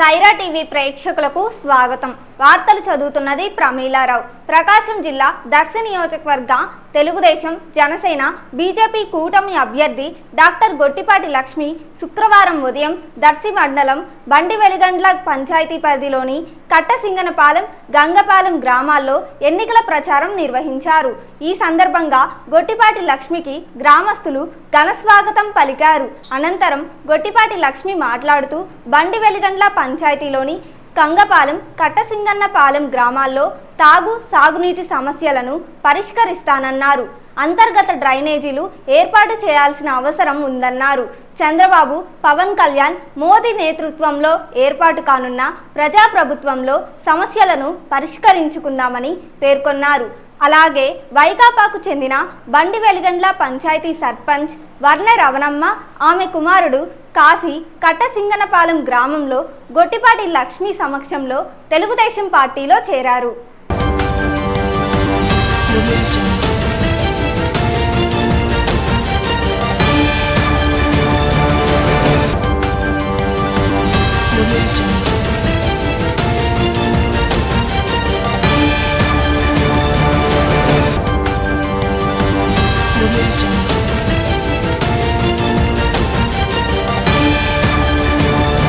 Sye Raa TV ప్రేక్షకులకు స్వాగతం. వార్తలు చదువుతున్నది ప్రమీలారావు. ప్రకాశం జిల్లా దర్శి నియోజకవర్గ తెలుగుదేశం జనసేన బీజేపీ కూటమి అభ్యర్థి డాక్టర్ గొట్టిపాటి లక్ష్మి శుక్రవారం ఉదయం దర్శి మండలం బండివెలిగండ్ల పంచాయతీ పరిధిలోని కట్టసింగనపాలెం, గంగపాలెం గ్రామాల్లో ఎన్నికల ప్రచారం నిర్వహించారు. ఈ సందర్భంగా గొట్టిపాటి లక్ష్మికి గ్రామస్తులు ఘన స్వాగతం పలికారు. అనంతరం గొట్టిపాటి లక్ష్మి మాట్లాడుతూ బండివెలిగండ్ల పంచాయతీలోని కంగపాలెం, కట్టసింగన్నపాలెం గ్రామాల్లో సాగునీటి సమస్యలను పరిష్కరిస్తానన్నారు. అంతర్గత డ్రైనేజీలు ఏర్పాటు చేయాల్సిన అవసరం ఉందన్నారు. చంద్రబాబు, పవన్ కళ్యాణ్, మోదీ నేతృత్వంలో ఏర్పాటు కానున్న ప్రజాప్రభుత్వంలో సమస్యలను పరిష్కరించుకుందామని పేర్కొన్నారు. అలాగే వైకాపాకు చెందిన బండివెలిగండ్ల పంచాయతీ సర్పంచ్ వర్ణ రవణమ్మ, ఆమె కుమారుడు కాశీ కట్టసింగనపాలెం గ్రామంలో గొట్టిపాటి లక్ష్మి సమక్షంలో తెలుగుదేశం పార్టీలో చేరారు.